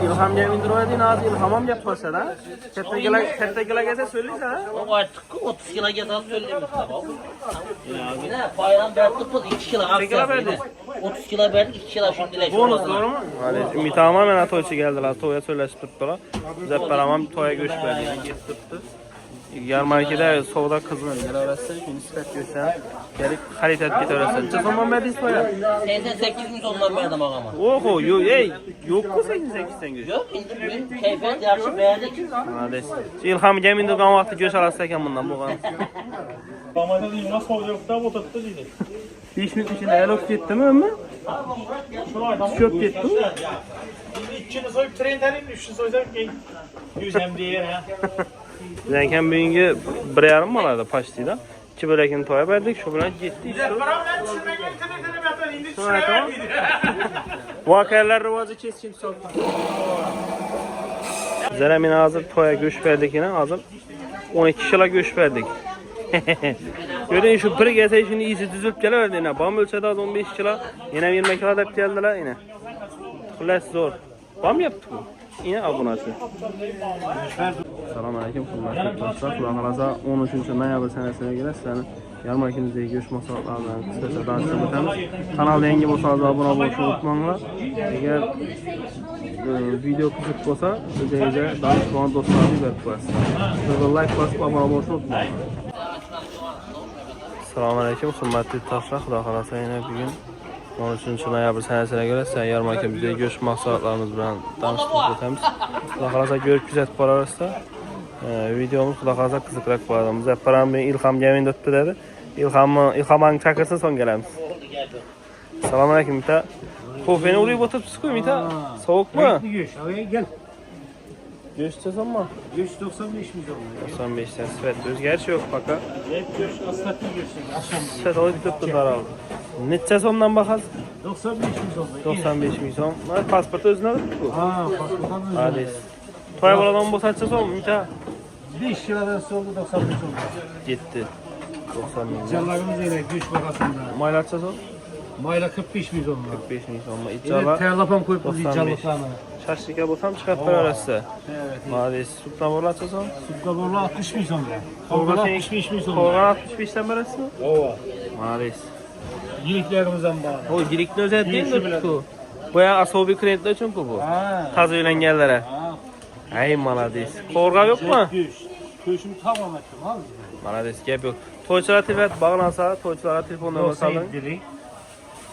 İlham Cemil Roy'dan az ilhamam yapmasa da katta gele gelse söyleyse ha. O artık 30 kilo gezen söylemiş tamam. Ya yine bayram verdik bu 2 kilo verdik. 30 kilo verdik 2 kilo şimdilik. Bonus doğru mu? Hadi ümit tamamen atoyçu geldiler. Toya söyleşip tuttular. Bize paramam toya göç verdi. Git tuttu. Yarmarkede soğuda kızılır. Gel orası nispet göster. Gelip kalitet git orası. Çazamam verdi toya. 88 bin sonlar verdim ağama. Oho yok mu 88'den göç? Yok indim keyfiyet yaxşı beğendik. Hadi. İlham Cemil Durgan vakti göç alasıyken bundan bu kadar. Ramazan yılına soğukta oturttu dedi. 5 minut içinde el ok gitti mi ömür? Çöp gitti mi? İkini soyup trenlerin üçünü soysam yüzem diye ya. Zenken bugünkü bir yarım malarda paştıydı. 2 bölekini toya verdik. Şu bilan gitti işte. Param ben düşünmegen tene yapar. Indi Tamam. düşünemem. Vakayalar rivacı keskin sok. Zeremin hazır toya göç verdik yine hazır. 12 kişiyle göç verdik. Gördüğün şu bir gelse şimdi iyisi düzülüp geliverdi yine. Bam ölçede az 15 kilo. Yine 20 kilo da geldiler yine. Kılaç zor. Bam yaptık bu. Yine abonası. Selamünaleyküm. Kulağınıza 13. noyabr senesine göre sizlerin yarmarkimizdeki görüş masallarından kısaca danışmak etmemiz. Kanalda yangi bolsanız abone olmayı unutmayınlar. Eğer video kızık olsa özellikle danışman dostlarınızı verip koyarsınız. Like basıp abone olmayı unutmayın. Selamünaleyküm. Hürmetli taşlar. Kulağınıza yine bugün 13. noyabr senesine göre sizlerin yarmarkimizdeki görüş masallarımız bilen danışmak etmemiz. Kulağınıza görüp güzel para arasında. Videomuz kulağınıza kızıkrak bağladı. Bize param İlham Cemil öttü dedi. İlham'ın çakırsın son gelemiz. Selamünaleyküm Mita. Kofeni oraya oturup sıkıyor Mita. Soğuk mu? Göç. Oraya gel. Göç çözüm mü? Göç 95 milyon. 95'ten sıfet. Özgerçi yok baka. Hep göç aslatlı göç. Akşam. Sıfet olayı tuttu daraldı. Neçe sondan bakarız? 95 milyon. 95 milyon. Pasportu özüne alıp bu. Ha, pasportan özür. Hadi. Toya boladan bu saçça son mu Mita? 5 liradan soldu 95 oldu. Gitti. 90 milyon. Canlarımız öyle göç bakasında. Maylar son? Mayla 45 milyon var. 45 milyon. Evet, İcala terlapan koyup bu 95. icallıklarına. Şaşlıka bulsam çıkartlar arası. Evet. Maalesef sütla borla son. Sütla borlu 60 milyon lira. Korgan 65 milyon lira. Korgan 65'ten arası mı? Ova. Maalesef. Yiliklerimizden bağlı. O gilikli özel değil mi bu? Bu ya asobi krediler çünkü bu. Ha. Tazı öğlengellere. Ha. Ay malades. Korga yok mu? Köşümü tamam ettim abi. Malades gel yok. Toyçulara telefon bağlansa, toyçulara telefonla basalım.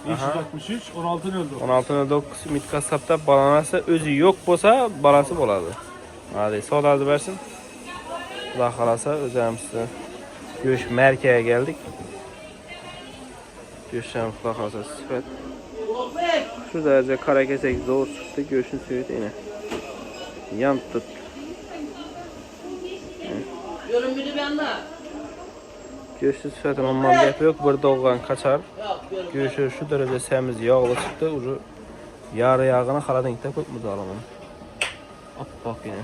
563 16.09. 16.9 mit kasapta balanası özü yok bolsa balası boladı. Malades. Sodadı versin. Allah kalasa özlemizde. Görüş merkeze geldik. Görüşeceğim kulak kalasa sıfat. Şu derece kara kesek zor çıktı. Görüşün söyledi yine. Yan tut. Görünmüyor bir anda. Görüşün sıfatın ondan bir yapı yok. Burada oğlan kaçar. Görüşü şu derece semiz yağlı çıktı. Ucu yarı yağına karadan gittik. Koyup mu alalım. At bak yine.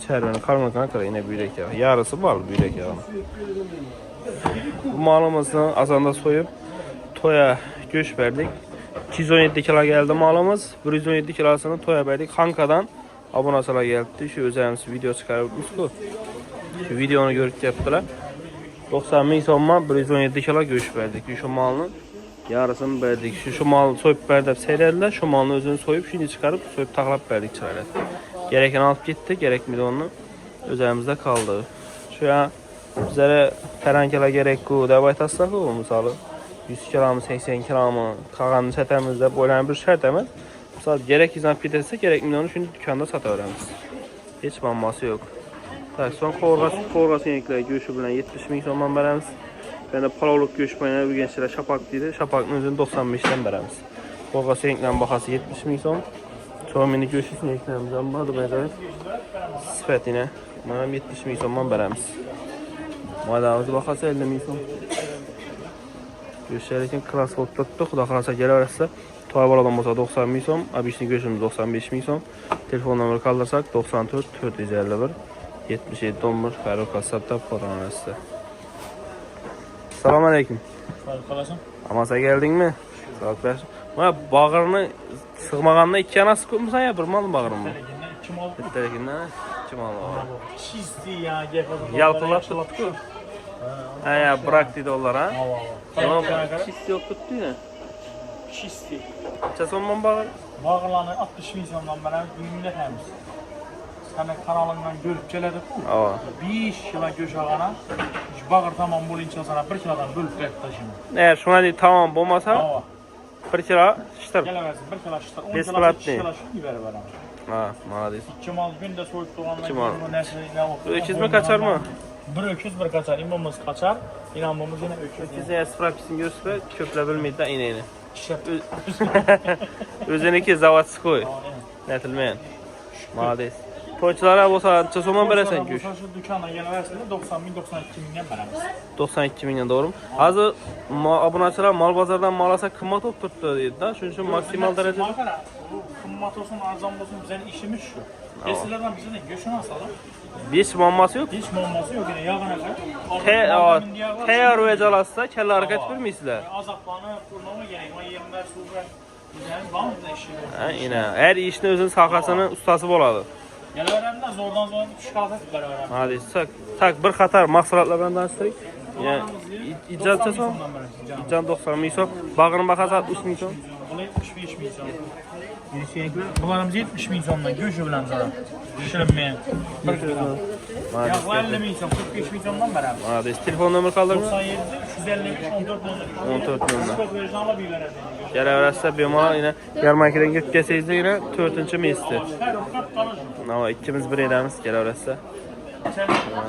Çervenin karnına kadar yine büyük yağı. Yarısı var büyük yağı. Bu malımızı azanda soyup toya göç verdik. 217 kilo geldi malımız. 117 kilosunu toya verdik. Hankadan abonasıla geldi. Şu özelimiz video çıkarmışız bu. Şu videonu görüp yaptılar. 90 bin sonma 117 kilo göç verdik. Şu malın yarısını verdik. Şu malı soyup verdik seyrediler. Şu malın özünü soyup şimdi çıkarıp soyup taklap verdik çayla. Gereken alıp gitti, gerekmedi onu. Özelimizde kaldı. Şu an bizlere ferankela gerek bu. Devay taslak o misalı. 100 kilomu, 80 kilomu, kağanını setemizde boylayan bir şart emez. Misal gerek izan pitese gerekmedi onu şimdi dükkanda satıveremiz. Hiç banması yok. Tak, son korgası yenikler göğüşü bilen 70 bin sondan veremiz. Ben de palavluk göğüş bayına bir gençlere şapak deydi. Şapakın özünü 95'ten veremiz. Korgası yeniklerin bakası 70 bin son. Çoğu minik göğüşü yeniklerimizden vardı benzer. Sıfat yine. Bana 70 bin sondan veremiz. Madağımızı bakası 50 bin son. Göğüşlerken klas olup tuttuk. Xuda kalasa geliversə toy baladan olsa 90 bin son. Abişli göğüşümüz 95 bin son. Telefon numarı kaldırsak 94 451 77 11 Fərruq Kasab'da Foranəsdə. Salam aleyküm. Kalasın. Amasa geldin mi? Sağ ol. Mana bağırını sığmağanda 2 yanası koymuşsan ya bir mal bağırın mı? Telekinden 2 mal. Bitterikinden 2 mal var. Çizdi ya gepadım. Yalpılar tuttu. Ha ya bırak dedi onlar ha. Tamam. Çisti yok tuttu ya. Çizdi. Çasonman bağır. Bağırlanı 60 milyondan beri günümde temiz. Sana kanalından görüp geledik. Aa. 5 kilo göç ağana. Bağır tamam bulunca sana 1 kilodan bölüp ver taşıyın. Eğer şuna değil tamam bulmasa Ava. 1 kilo şiştir. Geleversin 1 kilo şiştir. 10 Beş kilo plat 2 değil. kilo şiştir ver bana. Ha, malades. 2 mal günde soyup doğanlar. İki mal. Nesliyle okuyor. Öküz mü kaçar mı? Bir öküz bir kaçar. İmamımız kaçar. İnanmamız yine öküz. Biz eğer sıfır görse köple bilmeydi de ineğini. Şef. Özüneki zavat koy. Netilmeyen. Malades. Toyçulara olsa çasoman veresen güç. Bu şu dükkana geleversin 90 bin 92 milyon veririz. 92 milyon doğru mu? Hazır abunaçılar mal bazardan mal alsa kımmat oturttu dedi da. Çünkü maksimal derece. Makara. Bu kımmat olsun arzan olsun bizim işimiz şu. Eskilerden bize de göçünü asalım. Hiç mamması yok. Hiç olması yok yine yağına kadar. Teyar ve calasa kelle hareket bilmiyorlar. Azaplarını kurmama gerek. O yerler su ver. Güzel var mı da işi? Ha yine. Her işin özün sahasının ustası boladı. Geleverenden zordan zora çıkartıp beraber. Hadi tak bir qatar mahsulotlar bilan tanishtiring. Yani ijod chasam, ijod 90 ming so'm, bag'rini bahasa 60 ming so'm. Bu 75 milyon. Bunlarımız 70 milyondan göçü bilen zaten. Düşünmeyen. Ya 50 milyon, 45 milyondan beraber. Hadi telefon nomer qoldirmi? 97, 353, 14 milyon. 14 milyon. Çok vereceğim bir verelim. Kelaversa bemalol yine yarmarkadan kirib kelsangiz yine 4-mesda. Her ufak kalır. Nava ikkimiz bir edamiz kelaversa.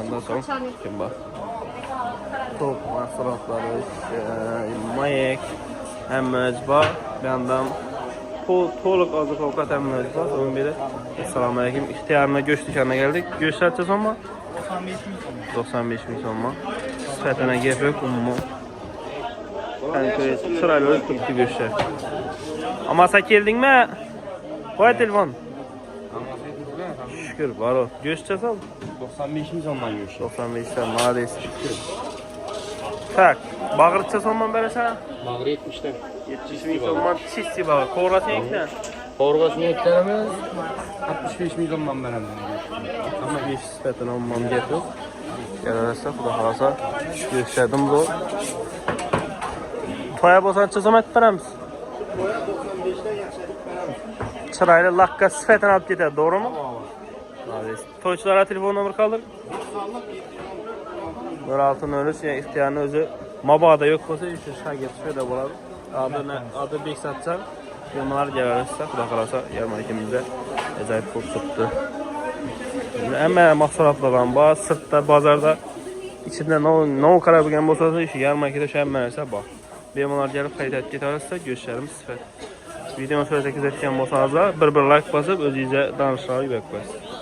Ondan so'ng kim bor? Top mahsulotlari, mayak, hammasi bor. Bundan to'liq oziq-ovqat hammasi bor. So'ng beri assalomu alaykum. İxtiyoruna go'sht dükkanına geldik. Go'shtlar chasonmi? 95 ming so'mmi. Sifatına gap yo'q, umuman. Konkret chiroyli bo'lib turibdi go'shtlar. Amasa keldingmi? Qo'y telefon. Şükür, var o. Göğüs çasal. 95 milyondan görüşüyor. 95 sen malades. Tak, bağır çasalman veresen. Bağrı 70'ten. 70 milyondan çisti bağır. Kovrasın ekten. Korgasını eklememiz 65 milyondan veren Ama 5 sıfatını almam getir. Gelirse, bu da kalasa. Göğüslerdim bu. Toya bosan çasam ettiremiz. Çıraylı lakka sıfatını alıp gider, doğru mu? Toyçulara telefon nomer kaldır. 1603 yani ihtiyarın özü mabada yok olsa 3 şagird şöyle boladı. Adı Beksatcan. Firmalar gelirse, xudo qalasa yarım ikimizde acayip pul çıktı. Ama mahsulotlardan bor, sirtda, bozorda içinde nov qarab bo'lgan bo'lsa, shu yarım ikida shu hamma narsa bor. Bemalol kelib qaytib ketaversa, go'shtlarimiz sifat. Videoni so'rasa kuzatgan bo'lsangizlar, bir like bosib o'zingizga danishlarga yuborib qo'yasiz.